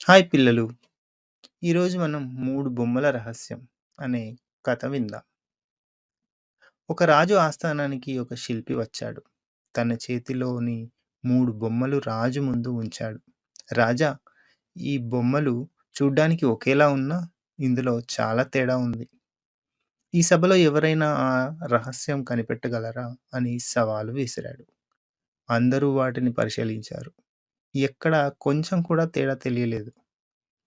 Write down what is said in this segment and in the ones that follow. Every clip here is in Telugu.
హాయ్ పిల్లలు. ఈరోజు మనం 3 బొమ్మల రహస్యం అనే కథ విందాం. ఒక రాజు ఆస్థానానికి ఒక శిల్పి వచ్చాడు. తన చేతిలోని 3 బొమ్మలు రాజు ముందు ఉంచాడు. రాజా, ఈ బొమ్మలు చూడ్డానికి ఒకేలా ఉన్నా ఇందులో చాలా తేడా ఉంది. ఈ సభలో ఎవరైనా ఆ రహస్యం కనిపెట్టగలరా అని సవాలు విసిరాడు. అందరూ వాటిని పరిశీలించారు. ఎక్కడ కొంచెం కూడా తేడా తెలియలేదు.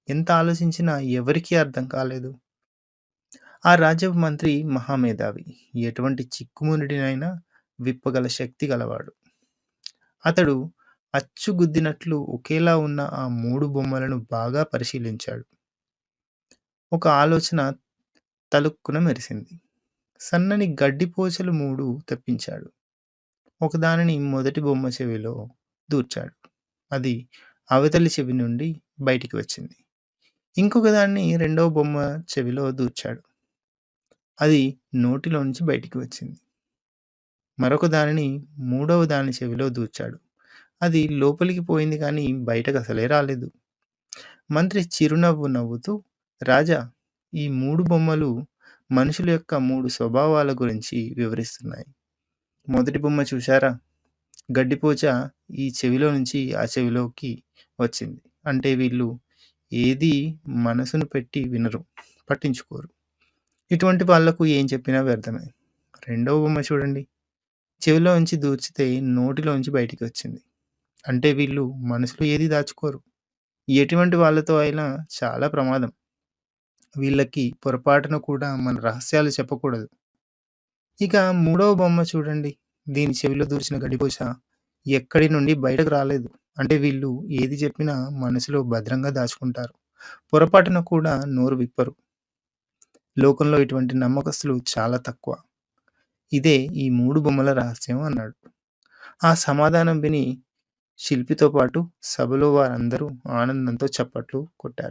ఎంత ఆలోచించినా ఎవరికీ అర్థం కాలేదు. ఆ రాజ్యపు మంత్రి మహామేధావి. ఎటువంటి చిక్కుముడినైనా విప్పగల శక్తి గలవాడు. అతడు అచ్చుగుద్దినట్లు ఒకేలా ఉన్న ఆ 3 బొమ్మలను బాగా పరిశీలించాడు. ఒక ఆలోచన తళుక్కున మెరిసింది. సన్నని గడ్డి పోచలు 3 తెప్పించాడు. ఒకదానిని మొదటి బొమ్మ చెవిలో దూర్చాడు. అది అవతలి చెవి నుండి బయటికి వచ్చింది. ఇంకొక దాన్ని రెండవ బొమ్మ చెవిలో దూర్చాడు. అది నోటిలోంచి బయటికి వచ్చింది. మరొక దానిని మూడవ దాని చెవిలో దూర్చాడు. అది లోపలికి పోయింది కానీ బయటకసలే రాలేదు. మంత్రి చిరునవ్వు నవ్వుతూ, రాజా, ఈ 3 బొమ్మలు మనుషుల యొక్క 3 స్వభావాల గురించి వివరిస్తున్నాయి. మొదటి బొమ్మ చూశారా? గడ్డిపోచ ఈ చెవిలో నుంచి ఆ చెవిలోకి వచ్చింది. అంటే వీళ్ళు ఏది మనసును పెట్టి వినరు, పట్టించుకోరు. ఇటువంటి వాళ్లకు ఏం చెప్పినా వ్యర్థమే. రెండవ బొమ్మ చూడండి. చెవిలోంచి దూర్చితే నోటిలోంచి బయటికి వచ్చింది. అంటే వీళ్ళు మనసులో ఏది దాచుకోరు. ఎటువంటి వాళ్ళతో అయినా చాలా ప్రమాదం. వీళ్ళకి పొరపాటున కూడా మన రహస్యాలు చెప్పకూడదు. ఇక మూడవ బొమ్మ చూడండి. దీని చెవిలో దూర్చిన గడిపోచ ఎక్కడి నుండి బయటకు రాలేదు. అంటే వీళ్ళు ఏది చెప్పినా మనసులో భద్రంగా దాచుకుంటారు. పొరపాటున కూడా నోరు విప్పరు. లోకంలో ఇటువంటి నమ్మకస్తులు చాలా తక్కువ. ఇదే ఈ 3 బొమ్మల రహస్యం అన్నాడు. ఆ సమాధానం విని శిల్పితో పాటు సభలో వారందరూ ఆనందంతో చప్పట్లు కొట్టారు.